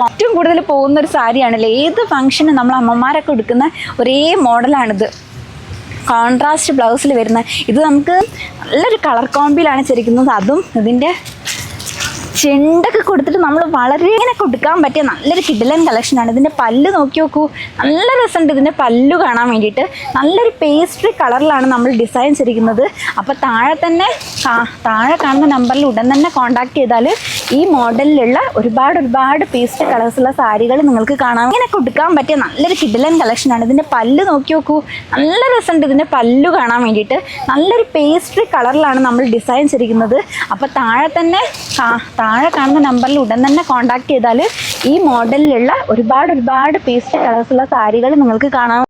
ഏറ്റവും കൂടുതൽ പോകുന്ന ഒരു സാരിയാണല്ലേ. ഏത് ഫംഗ്ഷനും നമ്മൾ അമ്മമാരൊക്കെ എടുക്കുന്ന ഒരേ മോഡലാണിത്. കോൺട്രാസ്റ്റ് ബ്ലൗസിൽ വരുന്ന ഇത് നമുക്ക് നല്ലൊരു കളർ കോമ്പിലാണ് ചിരിക്കുന്നത്. അതും ഇതിൻ്റെ ചെണ്ടൊക്കെ കൊടുത്തിട്ട് നമ്മൾ വളരെ ഇങ്ങനെ കൊടുക്കാൻ പറ്റിയ നല്ലൊരു കിടിലൻ കളക്ഷനാണ്. ഇതിൻ്റെ പല്ല് നോക്കി നോക്കൂ, നല്ല രസമുണ്ട് ഇതിൻ്റെ പല്ലു കാണാൻ വേണ്ടിയിട്ട്. നല്ലൊരു പേസ്ട്രി കളറിലാണ് നമ്മൾ ഡിസൈൻ ചെയ്തിരിക്കുന്നത്. അപ്പോൾ താഴെ കാണുന്ന നമ്പറിൽ ഉടൻ തന്നെ കോൺടാക്ട് ചെയ്താൽ ഈ മോഡലിലുള്ള ഒരുപാട് പേസ്ട്രി കളേഴ്സുള്ള സാരികൾ നിങ്ങൾക്ക് കാണാം. ഇങ്ങനെ കൊടുക്കാൻ പറ്റിയ നല്ലൊരു കിടിലൻ കളക്ഷനാണ്. ഇതിൻ്റെ പല്ല് നോക്കി നോക്കൂ, നല്ല രസമുണ്ട് ഇതിൻ്റെ പല്ലു കാണാൻ വേണ്ടിയിട്ട്. നല്ലൊരു പേസ്ട്രി കളറിലാണ് നമ്മൾ ഡിസൈൻ ചെയ്തിരിക്കുന്നത്. അപ്പോൾ താഴെ കാണുന്ന നമ്പറിൽ ഉടൻ തന്നെ കോൺടാക്ട് ചെയ്താൽ ഈ മോഡലിലുള്ള ഒരുപാട് പേസ്ട്രി കളേഴ്സുള്ള സാരികൾ നിങ്ങൾക്ക് കാണാം.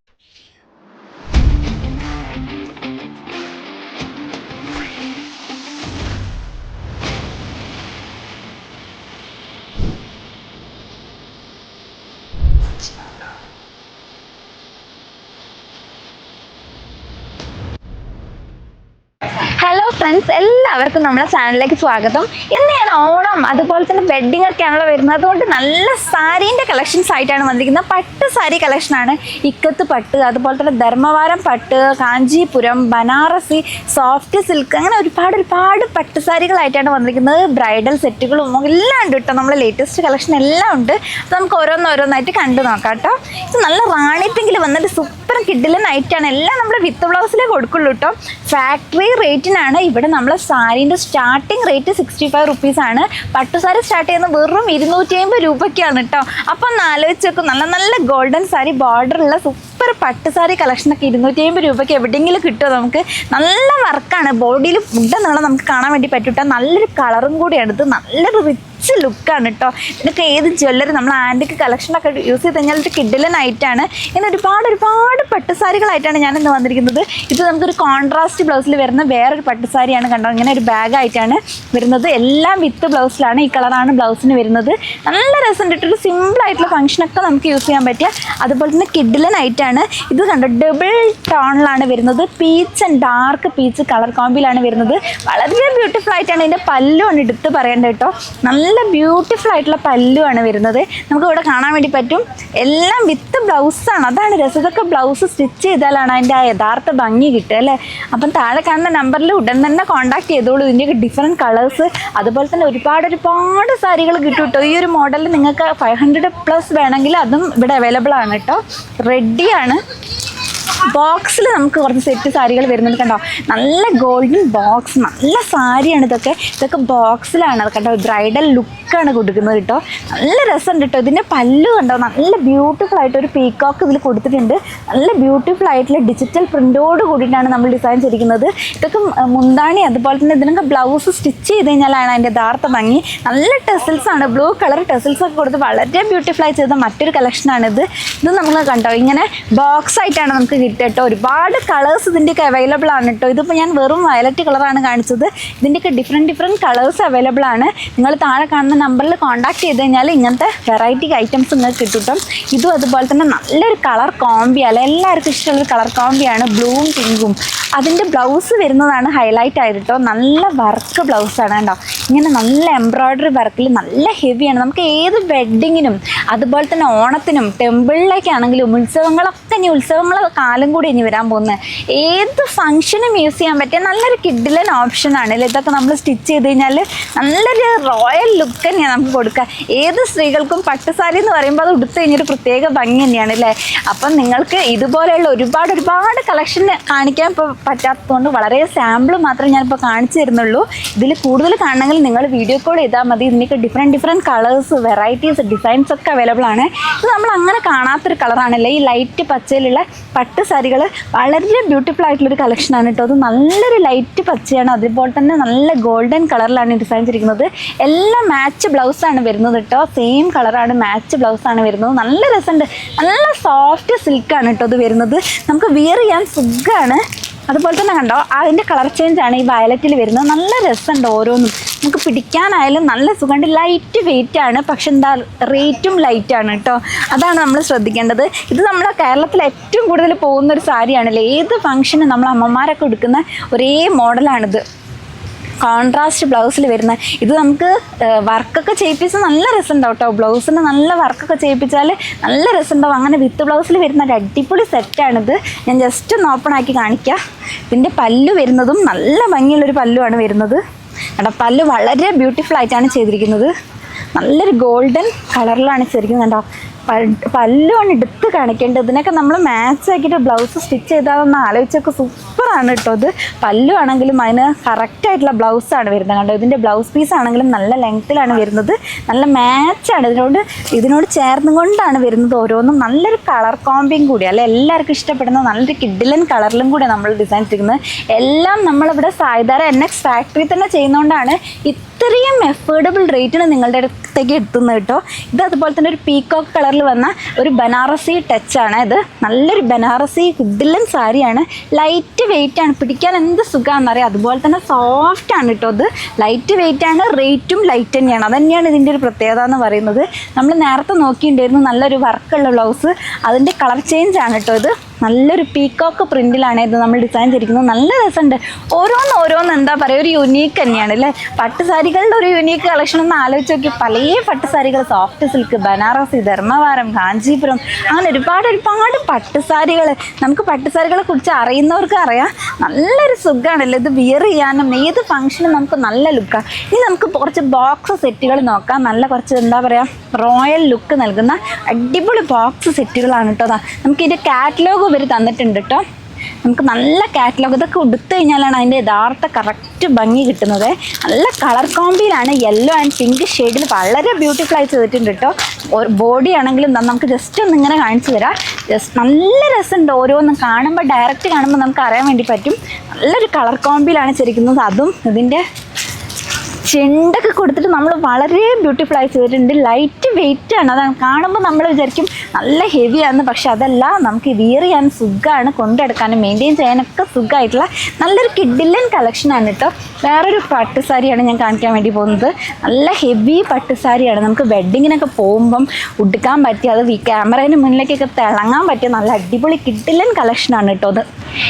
ഹലോ ഫ്രണ്ട്സ്, എല്ലാവർക്കും നമ്മുടെ ചാനലിലേക്ക് സ്വാഗതം. ഇന്ന് ഞാൻ ഓണം അതുപോലെ തന്നെ വെഡ്ഡിങ് ഒക്കെയാണല്ലോ വരുന്നത്. അതുകൊണ്ട് നല്ല സാരീൻ്റെ കളക്ഷൻസ് ആയിട്ടാണ് വന്നിരിക്കുന്നത്. പട്ട് സാരി കളക്ഷനാണ്. ഇക്കത്ത് പട്ട്, അതുപോലെ തന്നെ ധർമ്മവാരം പട്ട്, കാഞ്ചീപുരം, ബനാറസി, സോഫ്റ്റ് സിൽക്ക്, അങ്ങനെ ഒരുപാട് പട്ട് സാരികളായിട്ടാണ് വന്നിരിക്കുന്നത്. ബ്രൈഡൽ സെറ്റുകളും എല്ലാം ഉണ്ട് കേട്ടോ. നമ്മൾ ലേറ്റസ്റ്റ് കളക്ഷൻ എല്ലാം ഉണ്ട്. അപ്പോൾ നമുക്ക് ഓരോന്നായിട്ട് കണ്ടു നോക്കാം കേട്ടോ. ഇത് നല്ല റാണി പിങ്കിൽ വന്നിട്ട് സൂപ്പർ കിഡിലൻ ആയിട്ടാണ്. എല്ലാം നമ്മൾ വിത്ത് ബ്ലൗസിലേ കൊടുക്കുള്ളൂ കേട്ടോ. ഫാക്ടറി റേറ്റിനാണ് ഇവിടെ നമ്മൾ സാരീൻ്റെ സ്റ്റാർട്ടിംഗ് റേറ്റ് 65 റുപ്പീസാണ്. പട്ടുസാരി സ്റ്റാർട്ട് ചെയ്യുന്നത് വെറും 250 രൂപയ്ക്കാണ് കേട്ടോ. അപ്പം ഒന്ന് ആലോചിച്ച് നോക്കും, നല്ല ഗോൾഡൻ സാരി ബോർഡറുള്ള സൂപ്പർ പട്ടുസാരി കളക്ഷനൊക്കെ 250 രൂപയ്ക്ക് എവിടെയെങ്കിലും കിട്ടുമോ നമുക്ക്? നല്ല വർക്കാണ്, ബോഡിയിൽ ഉണ്ടെന്നുള്ള നമുക്ക് കാണാൻ വേണ്ടി പറ്റും കേട്ടോ. നല്ലൊരു കളറും കൂടിയാണ് ഇത്. നല്ലൊരു റിച്ച് ലുക്കാണ് കേട്ടോ. ഇതിനൊക്കെ ഏത് ജ്വല്ലറി നമ്മൾ ആൻറ്റിക്ക് കളക്ഷനൊക്കെ യൂസ് ചെയ്ത് കഴിഞ്ഞാൽ ഒരു കിഡിലനായിട്ടാണ്. ഇങ്ങനെ ഒരുപാട് പട്ടുസാരികളായിട്ടാണ് ഞാനിന്ന് വന്നിരിക്കുന്നത്. ഇത് നമുക്കൊരു കോൺട്രാസ്റ്റ് ബ്ലൗസിൽ വരുന്ന വേറൊരു പട്ടുസാരിയാണ് കണ്ടോ. ഇങ്ങനെ ഒരു ബാഗായിട്ടാണ് വരുന്നത്. എല്ലാം വിത്ത് ബ്ലൗസിലാണ്. ഈ കളറാണ് ബ്ലൗസിന് വരുന്നത്. നല്ല രസമുണ്ട്. ഒരു സിമ്പിളായിട്ടുള്ള ഫംഗ്ഷനൊക്കെ നമുക്ക് യൂസ് ചെയ്യാൻ പറ്റിയ അതുപോലെ തന്നെ കിഡിലനായിട്ടാണ്. ഇത് കണ്ടോ, ഡബിൾ ടോണിലാണ് വരുന്നത്. Peach and dark peach colour കോമ്പിലാണ് വരുന്നത്. വളരെ ബ്യൂട്ടിഫുൾ ആയിട്ടാണ്. ഇതിൻ്റെ പല്ലുമാണ് എടുത്ത് പറയേണ്ടത് കേട്ടോ. നല്ല ബ്യൂട്ടിഫുൾ ആയിട്ടുള്ള പല്ലുമാണ് വരുന്നത്. നമുക്ക് ഇവിടെ കാണാൻ വേണ്ടി പറ്റും. എല്ലാം വിത്ത് ബ്ലൗസാണ്. അതാണ് രസം. ഇതൊക്കെ ബ്ലൗസ് സ്റ്റിച്ച് ചെയ്താലാണ് അതിൻ്റെ ആ യഥാർത്ഥ ഭംഗി കിട്ടുക അല്ലേ. അപ്പം താഴെ കാണുന്ന നമ്പറിൽ ഉടൻ തന്നെ കോൺടാക്ട് ചെയ്തോളൂ. ഇതിൻ്റെയൊക്കെ ഡിഫറെൻറ്റ് കളേഴ്സ് അതുപോലെ തന്നെ ഒരുപാട് സാരികൾ കിട്ടും കേട്ടോ. ഈ ഒരു മോഡലിൽ നിങ്ങൾക്ക് 500+ വേണമെങ്കിൽ അതും ഇവിടെ അവൈലബിൾ ആണ് കേട്ടോ. റെഡിയാണ്. ബോക്സിൽ നമുക്ക് കുറച്ച് സെറ്റ് സാരികൾ വരുന്നുണ്ട് കണ്ടോ. നല്ല ഗോൾഡൻ ബോക്സ്, നല്ല സാരിയാണ് ഇതൊക്കെ ബോക്സിലാണ് കേട്ടോ. ബ്രൈഡൽ ലുക്കാണ് കൊടുക്കുന്നത് കേട്ടോ. നല്ല രസമുണ്ട് കേട്ടോ. ഇതിൻ്റെ പല്ലു കണ്ടോ, നല്ല ബ്യൂട്ടിഫുൾ ആയിട്ട് ഒരു പീക്കോക്ക് ഇതിൽ കൊടുത്തിട്ടുണ്ട്. നല്ല ബ്യൂട്ടിഫുൾ ആയിട്ടുള്ള ഡിജിറ്റൽ പ്രിൻ്റോട് കൂടിയിട്ടാണ് നമ്മൾ ഡിസൈൻ ചെയ്തിരിക്കുന്നത്. ഇതൊക്കെ മുന്താണി അതുപോലെ തന്നെ ഇതിനൊക്കെ ബ്ലൗസ് സ്റ്റിച്ച് ചെയ്ത് കഴിഞ്ഞാലാണ് അതിൻ്റെ യഥാർത്ഥ ഭംഗി. നല്ല ടെസിൽസാണ്, ബ്ലൂ കളർ ടെസിൽസൊക്കെ കൊടുത്ത് വളരെ ബ്യൂട്ടിഫുള്ളായി ചെയ്ത മറ്റൊരു കളക്ഷനാണിത്. ഇത് നമ്മൾ കണ്ടോ ഇങ്ങനെ ബോക്സ് ആയിട്ടാണ് നമുക്ക് കിട്ടുക കേട്ടോ. ഒരുപാട് കളേഴ്സ് ഇതിൻ്റെയൊക്കെ അവൈലബിൾ ആണ് കേട്ടോ. ഇതിപ്പോൾ ഞാൻ വെറും വയലറ്റ് കളറാണ് കാണിച്ചത്. ഇതിൻ്റെയൊക്കെ ഡിഫറെൻറ്റ് കളേഴ്സ് അവൈലബിൾ ആണ്. നിങ്ങൾ താഴെ കാണുന്ന നമ്പറിൽ കോൺടാക്ട് ചെയ്ത് കഴിഞ്ഞാൽ ഇങ്ങനത്തെ വെറൈറ്റി ഐറ്റംസ് നിങ്ങൾക്ക് കിട്ടും കേട്ടോ. ഇതും അതുപോലെ തന്നെ നല്ലൊരു കളർ കോമ്പിയാണ്. എല്ലാവർക്കും ഇഷ്ടമുള്ളൊരു കളർ കോമ്പിയാണ്, ബ്ലൂവും പിങ്കും. അതിൻ്റെ ബ്ലൗസ് വരുന്നതാണ് ഹൈലൈറ്റ് ആയിട്ട് കേട്ടോ. നല്ല വർക്ക് ബ്ലൗസാണ് കേട്ടോ. ഇങ്ങനെ നല്ല എംബ്രോയ്ഡറി വർക്കിൽ നല്ല ഹെവിയാണ്. നമുക്ക് ഏത് വെഡ്ഡിങ്ങിനും അതുപോലെ തന്നെ ഓണത്തിനും ടെമ്പിളിലേക്കാണെങ്കിലും ഉത്സവങ്ങൾ കാലം കൂടി ഇനി വരാൻ പോകുന്നത് ഏത് ഫംഗ്ഷനും യൂസ് ചെയ്യാൻ പറ്റിയ നല്ലൊരു കിഡിലൻ ഓപ്ഷനാണ് അല്ലേ. ഇതൊക്കെ നമ്മൾ സ്റ്റിച്ച് ചെയ്ത് കഴിഞ്ഞാൽ നല്ലൊരു റോയൽ ലുക്ക് തന്നെയാണ് നമുക്ക് കൊടുക്കുക. ഏത് സ്ത്രീകൾക്കും പട്ടുസാരി എന്ന് പറയുമ്പോൾ അത് ഉടുത്ത് കഴിഞ്ഞൊരു പ്രത്യേക ഭംഗി തന്നെയാണ് അല്ലേ. അപ്പം നിങ്ങൾക്ക് ഇതുപോലെയുള്ള ഒരുപാട് കളക്ഷൻ കാണിക്കാൻ ഇപ്പോൾ പറ്റാത്തതുകൊണ്ട് വളരെ സാമ്പിൾ മാത്രമേ ഞാനിപ്പോൾ കാണിച്ചു തരുന്നുള്ളൂ. ഇതിൽ കൂടുതൽ കാണണമെങ്കിൽ നിങ്ങൾ വീഡിയോ കോൾ ചെയ്താൽ മതി. ഇതിൻ്റെയൊക്കെ ഡിഫറെൻറ്റ് കളേഴ്സ്, വെറൈറ്റീസ്, ഡിസൈൻസ് ഒക്കെ അവൈലബിൾ ആണ്. ഇത് നമ്മൾ അങ്ങനെ കാണാത്തൊരു കളറാണല്ലേ. ഈ ലൈറ്റ് പച്ചയിലുള്ള പട്ട് സാരികൾ വളരെ ബ്യൂട്ടിഫുൾ ആയിട്ടുള്ളൊരു കളക്ഷനാണ് കേട്ടോ. അത് നല്ലൊരു ലൈറ്റ് പച്ചയാണ്, അതുപോലെ തന്നെ നല്ല ഗോൾഡൻ കളറിലാണ് ഡിസൈൻ ചെയ്തിരിക്കുന്നത്. എല്ലാം മാച്ച് ബ്ലൗസാണ് വരുന്നത് കേട്ടോ. സെയിം കളറാണ്, മാച്ച് ബ്ലൗസാണ് വരുന്നത്. നല്ല രസമുണ്ട്. നല്ല സോഫ്റ്റ് സിൽക്കാണ് കേട്ടോ ഇത് വരുന്നത്. നമുക്ക് വിയർ ചെയ്യാൻ സുഖമാണ്. അതുപോലെ തന്നെ കണ്ടോ അതിൻ്റെ കളർ ചേഞ്ചാണ് ഈ വയലറ്റിൽ വരുന്നത്. നല്ല രസമുണ്ട് ഓരോന്നും. നമുക്ക് പിടിക്കാനായാലും നല്ല സുഖമുണ്ട്. ലൈറ്റ് വെയിറ്റ് ആണ്, പക്ഷെ എന്താ റേറ്റും ലൈറ്റാണ് കേട്ടോ. അതാണ് നമ്മൾ ശ്രദ്ധിക്കേണ്ടത്. ഇത് നമ്മുടെ കേരളത്തിൽ ഏറ്റവും കൂടുതൽ പോകുന്നൊരു സാരിയാണല്ലേ. ഏത് ഫംഗ്ഷനും നമ്മൾ അമ്മമാരൊക്കെ എടുക്കുന്ന ഒരേ മോഡലാണിത്. കോൺട്രാസ്റ്റ് ബ്ലൗസിൽ വരുന്ന ഇത് നമുക്ക് വർക്കൊക്കെ ചെയ്യിപ്പിച്ച് നല്ല രസമുണ്ടാവും കേട്ടോ. ബ്ലൗസിന് നല്ല വർക്കൊക്കെ ചെയ്യിപ്പിച്ചാൽ നല്ല രസമുണ്ടാവും. അങ്ങനെ വിത്ത് ബ്ലൗസിൽ വരുന്ന ഒരു അടിപൊളി സെറ്റാണിത്. ഞാൻ ജസ്റ്റ് ഒന്ന് ഓപ്പൺ ആക്കി കാണിക്കാം. ഇതിൻ്റെ പല്ലു വരുന്നതും നല്ല ഭംഗിയുള്ളൊരു പല്ലുവാണ് വരുന്നത് കേട്ടോ. പല്ലു വളരെ ബ്യൂട്ടിഫുൾ ആയിട്ടാണ് ചെയ്തിരിക്കുന്നത്. നല്ലൊരു ഗോൾഡൻ കളറിലാണ് ചെയ്തിരിക്കുന്നത് കേട്ടോ. പല്ലുമാണ് എടുത്ത് കാണിക്കേണ്ടത്. ഇതിനൊക്കെ നമ്മൾ മാച്ച് ആക്കിയിട്ട് ബ്ലൗസ് സ്റ്റിച്ച് ചെയ്താലൊന്ന് ആലോചിച്ചൊക്കെ സൂപ്പറാണ് കേട്ടോ. ഇത് പല്ലു ആണെങ്കിലും അതിന് കറക്റ്റായിട്ടുള്ള ബ്ലൗസാണ് വരുന്നത് കണ്ടോ. ഇതിൻ്റെ ബ്ലൗസ് പീസ് ആണെങ്കിലും നല്ല ലെങ്ത്തിലാണ് വരുന്നത്. നല്ല മാച്ചാണ് ഇതിനോട് ചേർന്നും കൊണ്ടാണ് വരുന്നത്. ഓരോന്നും നല്ലൊരു കളർ കോമ്പിങ് കൂടി അല്ലെ, എല്ലാവർക്കും ഇഷ്ടപ്പെടുന്ന നല്ലൊരു കിഡിലൻ കളറിലും കൂടി നമ്മൾ ഡിസൈൻ ചെയ്യുന്നത്. എല്ലാം നമ്മളിവിടെ സായിധാര NX ഫാക്ടറി തന്നെ ചെയ്യുന്നതുകൊണ്ടാണ് ഇത്രയും എഫോർഡബിൾ റേറ്റിന് നിങ്ങളുടെ അടുത്തേക്ക് എത്തുന്നത് കേട്ടോ. ഇത് അതുപോലെ തന്നെ ഒരു പീകോക്ക് കളറിൽ വന്ന ഒരു ബനാറസി ടച്ചാണ്. ഇത് നല്ലൊരു ബനാറസി കിഡിലൻ സാരിയാണ്. ലൈറ്റ് വെയിറ്റ് ആണ്, പിടിക്കാൻ എന്ത് സുഖമാണെന്നറിയാം. അതുപോലെ തന്നെ സോഫ്റ്റ് ആണ് കേട്ടോ. ഇത് ലൈറ്റ് വെയിറ്റ് ആണ്, റേറ്റും ലൈറ്റ് തന്നെയാണ്. അതന്നെയാണ് ഇതിൻ്റെ ഒരു പ്രത്യേകത എന്ന് പറയുന്നത്. നമ്മൾ നേരത്തെ നോക്കിയിട്ടുണ്ടായിരുന്നു നല്ലൊരു വർക്കുള്ള ബ്ലൗസ്, അതിൻ്റെ കളർ ചേഞ്ച് ആണ് കേട്ടോ. ഇത് നല്ലൊരു പീകോക്ക് പ്രിൻറ്റിലാണ് ഇത് നമ്മൾ ഡിസൈൻ ചെയ്തിരിക്കുന്നത്. നല്ല രസമുണ്ട്. ഓരോന്ന് എന്താ പറയുക, ഒരു യുണീക്ക് തന്നെയാണ് അല്ലേ. പട്ട് സാരികളുടെ ഒരു യുണീക്ക് കളക്ഷൻ ഒന്ന് ആലോചിച്ച് നോക്കി. പല പട്ട് സാരികൾ, സോഫ്റ്റ് സിൽക്ക്, ബനാറസി, ധർമ്മവാരം, കാഞ്ചീപുരം, അങ്ങനെ ഒരുപാട് പട്ട് സാരികൾ. നമുക്ക് പട്ട് സാരികളെ കുറിച്ച് അറിയുന്നവർക്ക് അറിയാം. നല്ലൊരു സുഖമാണല്ലോ ഇത് വിയർ ചെയ്യാനും ഏത് ഫംഗ്ഷനും നമുക്ക് നല്ല ലുക്കാണ്. ഇനി നമുക്ക് കുറച്ച് ബോക്സ് സെറ്റുകൾ നോക്കാം. നല്ല കുറച്ച് എന്താ പറയുക റോയൽ ലുക്ക് നൽകുന്ന അടിപൊളി ബോക്സ് സെറ്റുകളാണ് കേട്ടോ. നമുക്കിതിൻ്റെ കാറ്റലോഗ് ഇവർ തന്നിട്ടുണ്ട് കേട്ടോ. നമുക്ക് നല്ല കാറ്റലോഗ്. ഇതൊക്കെ ഉടുത്തു കഴിഞ്ഞാലാണ് അതിൻ്റെ യഥാർത്ഥ കറക്റ്റ് ഭംഗി കിട്ടുന്നത്. നല്ല കളർ കോമ്പിയിലാണ്, യെല്ലോ ആൻഡ് പിങ്ക് ഷെയ്ഡിൽ വളരെ ബ്യൂട്ടിഫുൾ ആയി ചെയ്തിട്ടുണ്ട് കേട്ടോ. ബോഡി ആണെങ്കിലും നമുക്ക് ജസ്റ്റ് ഒന്ന് ഇങ്ങനെ കാണിച്ചു തരാം. ജസ്റ്റ് നല്ല രസമുണ്ട്. ഓരോന്നും കാണുമ്പോൾ ഡയറക്റ്റ് കാണുമ്പോൾ നമുക്ക് അറിയാൻ വേണ്ടി പറ്റും. നല്ലൊരു കളർ കോമ്പിയിലാണ് ചെയ്തിരിക്കുന്നത്. അതും ഇതിൻ്റെ ചെണ്ടൊക്കെ കൊടുത്തിട്ട് നമ്മൾ വളരെ ബ്യൂട്ടിഫുൾ ആയി ചെയ്തിട്ടുണ്ട്. ലൈറ്റ് വെയിറ്റ് ആണ്. അതാണ് കാണുമ്പോൾ നമ്മൾ വിചാരിക്കും നല്ല ഹെവിയാണ്, പക്ഷെ അതല്ല. നമുക്ക് വിയർ ചെയ്യാൻ സുഖമാണ്, കൊണ്ടെടുക്കാനും മെയിൻറ്റെയിൻ ചെയ്യാനൊക്കെ സുഖമായിട്ടുള്ള നല്ലൊരു കിഡിലൻ കളക്ഷനാണ് കേട്ടോ. വേറൊരു പട്ട് സാരിയാണ് ഞാൻ കാണിക്കാൻ വേണ്ടി പോകുന്നത്. നല്ല ഹെവി പട്ട് സാരിയാണ്. നമുക്ക് വെഡ്ഡിങ്ങിനൊക്കെ പോകുമ്പം ഉടുക്കാൻ പറ്റിയ, അത് ക്യാമറേൻ്റെ മുന്നിലേക്കൊക്കെ തിളങ്ങാൻ പറ്റിയ നല്ല അടിപൊളി കിഡിലൻ കളക്ഷനാണ് കേട്ടോ. അത്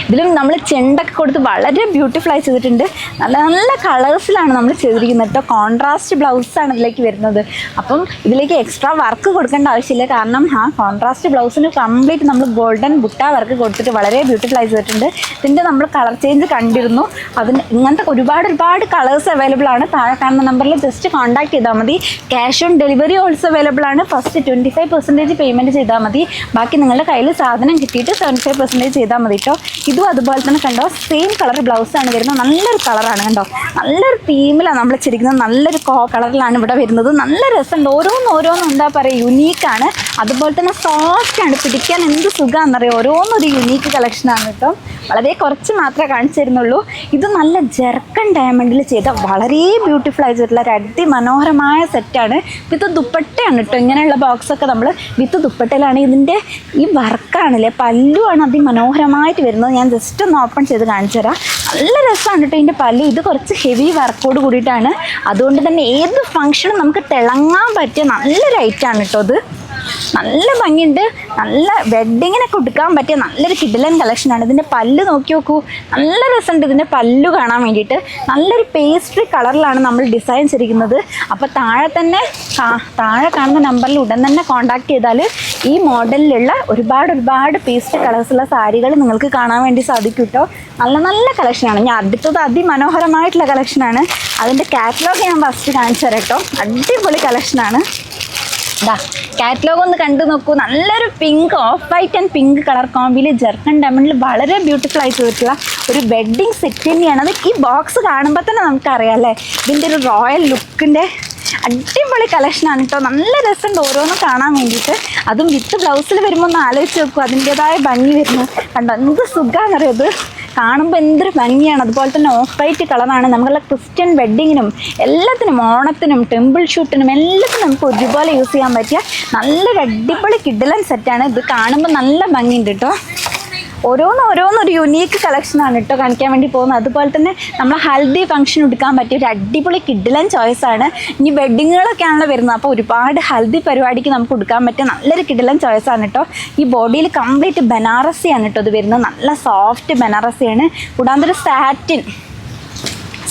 ഇതിലും നമ്മൾ ചെണ്ടൊക്കെ കൊടുത്ത് വളരെ ബ്യൂട്ടിഫുൾ ആയി ചെയ്തിട്ടുണ്ട്. നല്ല നല്ല കളേഴ്സിലാണ് നമ്മൾ ചെയ്തിരിക്കുന്നത് കേട്ടോ. കോൺട്രാസ്റ്റ് ബ്ലൗസാണ് ഇതിലേക്ക് വരുന്നത്. അപ്പം ഇതിലേക്ക് എക്സ്ട്രാ വർക്ക് കൊടുക്കേണ്ട ആവശ്യമില്ല. കാരണം കോൺട്രാസ്റ്റ് ബ്ലൗസിന് കംപ്ലീറ്റ് നമ്മൾ ഗോൾഡൻ ബുട്ട വർക്ക് കൊടുത്തിട്ട് വളരെ ബ്യൂട്ടിഫുൾ ആയി ചെയ്തിട്ടുണ്ട്. ഇതിൻ്റെ നമ്മൾ കളർ ചേഞ്ച് കണ്ടിരുന്നു. അതിന് ഇങ്ങനത്തെ ഒരുപാട് കളേഴ്സ് അവൈലബിൾ ആണ്. താഴെ കാണുന്ന നമ്പറിൽ ജസ്റ്റ് കോൺടാക്ട് ചെയ്താൽ മതി. Cash on delivery also available ആണ്. ഫസ്റ്റ് 25% പേയ്മെൻറ്റ് ചെയ്താൽ മതി. ബാക്കി നിങ്ങളുടെ കയ്യിൽ സാധനം കിട്ടിയിട്ട് 75% ചെയ്താൽ മതി കേട്ടോ. ഇതും അതുപോലെ തന്നെ കണ്ടോ, സെയിം കളർ ബ്ലൗസാണ് വരുന്നത്. നല്ലൊരു കളറാണ് കണ്ടോ. നല്ലൊരു തീമിലാണ് നമ്മൾ ചിരിക്കുന്നത്. നല്ലൊരു കളറിലാണ് ഇവിടെ വരുന്നത്. നല്ല രസമുണ്ട്. ഓരോന്നും എന്താ പറയുക യുണീക്കാണ്. അതുപോലെ തന്നെ സോഫ്റ്റാണ്, പിടിക്കാൻ എന്ത് സുഖമാണെന്നറിയാം. ഓരോന്നൊരു യുണീക്ക് കളക്ഷനാണ് കേട്ടോ. വളരെ കുറച്ച് മാത്രമേ കാണിച്ചു തരുന്നുള്ളൂ. ഇത് നല്ല ജെർക്കൻ ഡയമണ്ടിൽ ചെയ്ത വളരെ ബ്യൂട്ടിഫുൾ ആയിട്ടുള്ള ഒരു അതിമനോഹരമായ സെറ്റാണ്. വിത്ത് ദുപ്പട്ടയാണ് കേട്ടോ. ഇങ്ങനെയുള്ള ബോക്സൊക്കെ നമ്മൾ വിത്ത് ദുപ്പട്ടയിലാണ്. ഇതിൻ്റെ ഈ വർക്കാണല്ലേ, പല്ലുവാണ് അതിമനോഹരമായിട്ട് വരുന്നത്. ഞാൻ ജസ്റ്റ് ഒന്ന് ഓപ്പൺ ചെയ്ത് കാണിച്ചു തരാം. നല്ല രസമാണ് കേട്ടോ ഇതിൻ്റെ പല്ലു. ഇത് കുറച്ച് ഹെവി വർക്കോട് കൂടിയിട്ടാണ്. അതുകൊണ്ട് തന്നെ ഏത് ഫംഗ്ഷനും നമുക്ക് തിളങ്ങാൻ പറ്റിയ നല്ലൊരു ഐറ്റാണ് കേട്ടോ. ഇത് നല്ല ഭംഗിയുണ്ട്. നല്ല വെഡ്ഡിങ്ങിനൊക്കെ ഉടുക്കാൻ പറ്റിയ നല്ലൊരു കിഡിലൻ കളക്ഷനാണ്. ഇതിൻ്റെ പല്ല് നോക്കി നോക്കൂ, നല്ല രസമുണ്ട് ഇതിൻ്റെ പല്ലു കാണാൻ വേണ്ടിയിട്ട്. നല്ലൊരു പേസ്ട്രി കളറിലാണ് നമ്മൾ ഡിസൈൻ ചെയ്തിരിക്കുന്നത്. അപ്പോൾ താഴെ കാണുന്ന നമ്പറിൽ ഉടൻ തന്നെ കോൺടാക്ട് ചെയ്താൽ ഈ മോഡലിലുള്ള ഒരുപാട് പേസ്ട്രി കളേഴ്സുള്ള സാരികൾ നിങ്ങൾക്ക് കാണാൻ വേണ്ടി സാധിക്കും കേട്ടോ. നല്ല നല്ല കളക്ഷനാണ്. ഞാൻ അടുത്തത് അതിമനോഹരമായിട്ടുള്ള കളക്ഷനാണ്. അതിൻ്റെ കാറ്റലോഗ് ഞാൻ ഫസ്റ്റ് കാണിച്ചു തരാം കേട്ടോ. അടിപൊളി കളക്ഷനാണ്. കാറ്റലോഗ് ഒന്ന് കണ്ടു നോക്കൂ. നല്ലൊരു pink, off white and pink colour കോമ്പിയിൽ ജെർക്കൻ ഡയമണ്ടിൽ വളരെ ബ്യൂട്ടിഫുൾ ആയി ചെയ്തിട്ടുള്ള ഒരു വെഡ്ഡിങ് സെറ്റ് തന്നെയാണ്. അത് ഈ ബോക്സ് കാണുമ്പോൾ തന്നെ നമുക്കറിയാം അല്ലേ, ഇതിൻ്റെ ഒരു റോയൽ ലുക്കിൻ്റെ അടിപൊളി കളക്ഷനാണ് കേട്ടോ. നല്ല രസമുണ്ട് ഓരോന്നും കാണാൻ വേണ്ടിയിട്ട്. അതും വിത്ത് ബ്ലൗസിൽ വരുമ്പോൾ ഒന്ന് ആലോചിച്ച് നോക്കൂ, അതിൻ്റേതായ ഭംഗി വരുന്നു കണ്ടോ. എന്ത് സുഖമാണെന്നറിയത് കാണുമ്പോൾ എന്തൊരു ഭംഗിയാണ്. അതുപോലെ തന്നെ ഓഫ് വൈറ്റ് കളറാണ്. നമ്മളുടെ ക്രിസ്ത്യൻ വെഡ്ഡിങ്ങിനും എല്ലാത്തിനും, ഓണത്തിനും ടെമ്പിൾ ഷൂട്ടിനും എല്ലാത്തിനും നമുക്ക് ഒരുപോലെ യൂസ് ചെയ്യാൻ പറ്റിയ നല്ലൊരു അടിപൊളി കിഡിലൻ സെറ്റാണ്. ഇത് കാണുമ്പോൾ നല്ല ഭംഗിയുണ്ട് കേട്ടോ. ഓരോന്നൊരു യുണീക്ക് കളക്ഷനാണ് കേട്ടോ കാണിക്കാൻ വേണ്ടി പോകുന്നത്. അതുപോലെ തന്നെ നമ്മൾ ഹൽദി ഫംഗ്ഷൻ എടുക്കാൻ പറ്റിയ ഒരു അടിപൊളി കിഡിലൻ ചോയ്സാണ്. ഇനി വെഡ്ഡിങ്ങുകളൊക്കെയാണല്ലോ വരുന്നത്, അപ്പോൾ ഒരുപാട് ഹൽദി പരിപാടിക്ക് നമുക്ക് എടുക്കാൻ പറ്റിയ നല്ലൊരു കിഡിലൻ ചോയ്സാണ് കേട്ടോ. ഈ ബോഡിയിൽ കംപ്ലീറ്റ് ബനാറസിയാണ് കേട്ടോ ഇത് വരുന്നത്. നല്ല സോഫ്റ്റ് ബനാറസിയാണ്. കൂടാതെ ഒരു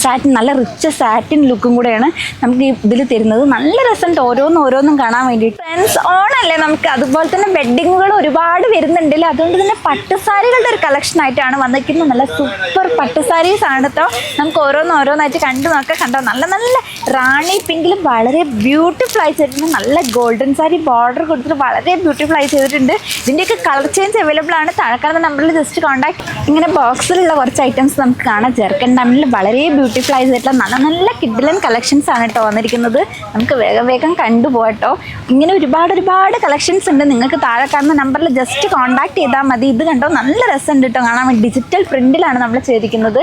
സാറ്റിൻ നല്ല റിച്ച് സാറ്റിൻ ലുക്കും കൂടെയാണ് നമുക്ക് ഇതിൽ തരുന്നത്. നല്ല രസമുണ്ട് ഓരോന്നും കാണാൻ വേണ്ടിയിട്ട്. ഫ്രണ്ട്സ്, ഓണല്ലേ, നമുക്ക് അതുപോലെ തന്നെ വെഡ്ഡിങ്ങുകൾ ഒരുപാട് വരുന്നുണ്ടല്ലോ. അതുകൊണ്ട് തന്നെ പട്ടുസാരികളുടെ ഒരു കളക്ഷൻ ആയിട്ടാണ് വന്നിരിക്കുന്നത്. നല്ല സൂപ്പർ പട്ടുസാരീസ് ആണ് കേട്ടോ. നമുക്ക് ഓരോന്നായിട്ട് കണ്ടു നോക്കാം. കണ്ടോ, നല്ല നല്ല റാണി പിങ്കിലും വളരെ ബ്യൂട്ടിഫുൾ ആയി ചെയ്തിട്ടുണ്ട്. നല്ല ഗോൾഡൻ സാരി ബോർഡർ കൊടുത്തിട്ട് വളരെ ബ്യൂട്ടിഫുൾ ആയി ചെയ്തിട്ടുണ്ട്. ഇതിൻ്റെയൊക്കെ കളർ ചേഞ്ച് അവൈലബിൾ ആണ്. താഴെക്കാണുന്ന നമ്പറിൽ ജസ്റ്റ് കോൺടാക്ട്. ഇങ്ങനെ ബോക്സിലുള്ള കുറച്ച് ഐറ്റംസ് നമുക്ക് കാണാം. ജെർക്കൻ ഡാമിൽ വളരെ ബ്യൂട്ടിഫുൾ ആയി ചെയ്തിട്ടുള്ള നല്ല നല്ല കിഡിലൻ കളക്ഷൻസ് ആണ് കേട്ടോ വന്നിരിക്കുന്നത്. നമുക്ക് വേഗം കണ്ടുപോകട്ടോ. ഇങ്ങനെ ഒരുപാട് കളക്ഷൻസ് ഉണ്ട്. നിങ്ങൾക്ക് താഴെ കാണുന്ന നമ്പറിൽ ജസ്റ്റ് കോൺടാക്ട് ചെയ്താൽ മതി. ഇത് കണ്ടോ, നല്ല രസമുണ്ട് കേട്ടോ കാണാൻ വേണ്ടി. ഡിജിറ്റൽ പ്രിന്റിലാണ് നമ്മൾ ചെയ്തിരിക്കുന്നത്.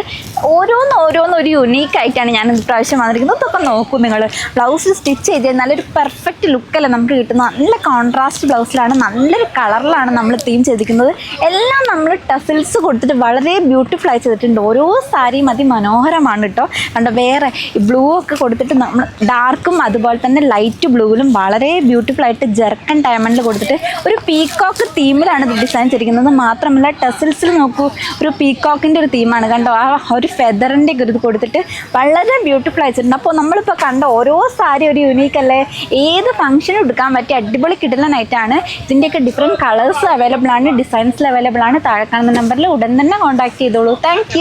ഓരോന്ന് ഒരു യുണീക്ക് ആയിട്ടാണ് ഞാൻ ഇപ്രാവശ്യം വന്നിരിക്കുന്നത്. ഇതൊക്കെ നോക്കൂ നിങ്ങൾ. ബ്ലൗസ് സ്റ്റിച്ച് ചെയ്ത് നല്ലൊരു പെർഫെക്റ്റ് ലുക്കല്ല നമുക്ക് കിട്ടുന്നത്. നല്ല കോൺട്രാസ്റ്റ് ബ്ലൗസിലാണ്, നല്ലൊരു കളറിലാണ് നമ്മൾ തീം ചെയ്തിരിക്കുന്നത്. എല്ലാം നമ്മൾ ടസിൽസ് കൊടുത്തിട്ട് വളരെ ബ്യൂട്ടിഫുൾ ആയി ചെയ്തിട്ടുണ്ട്. ഓരോ സാരിയും അതിമനോഹരമാണ് കേട്ടോ. കണ്ടോ, വേറെ ബ്ലൂ ഒക്കെ കൊടുത്തിട്ട് നമ്മൾ ഡാർക്കും അതുപോലെ തന്നെ ലൈറ്റ് ബ്ലൂവിലും വളരെ ബ്യൂട്ടിഫുൾ ആയിട്ട് ജെർക്കൻ ഡയമണ്ടിൽ കൊടുത്തിട്ട് ഒരു പീക്കോക്ക് തീമിലാണ് ഇത് ഡിസൈൻ ചെയ്തിരിക്കുന്നത്. മാത്രമല്ല ടസിൽസിൽ നോക്കൂ, ഒരു പീക്കോക്കിൻ്റെ ഒരു തീമാണ്. കണ്ടോ, ആ ഒരു ഫെദറിൻ്റെ ഒരു ഇത് കൊടുത്തിട്ട് വളരെ ബ്യൂട്ടിഫുൾ ആയിട്ടുണ്ട്. അപ്പോൾ നമ്മളിപ്പോൾ കണ്ട ഓരോ സാരി ഒരു യുണീക്ക് അല്ലേ. ഏത് ഫംഗ്ഷനും എടുക്കാൻ പറ്റിയ അടിപൊളി കിടലനായിട്ടാണ്. ഇതിൻ്റെയൊക്കെ ഡിഫറെൻറ്റ് കളേഴ്സ് അവൈലബിൾ ആണ്, ഡിസൈൻസിൽ അവൈലബിൾ ആണ്. താഴെ കാണുന്ന നമ്പറിൽ ഉടൻ തന്നെ കോൺടാക്ട് ചെയ്തോളൂ. താങ്ക്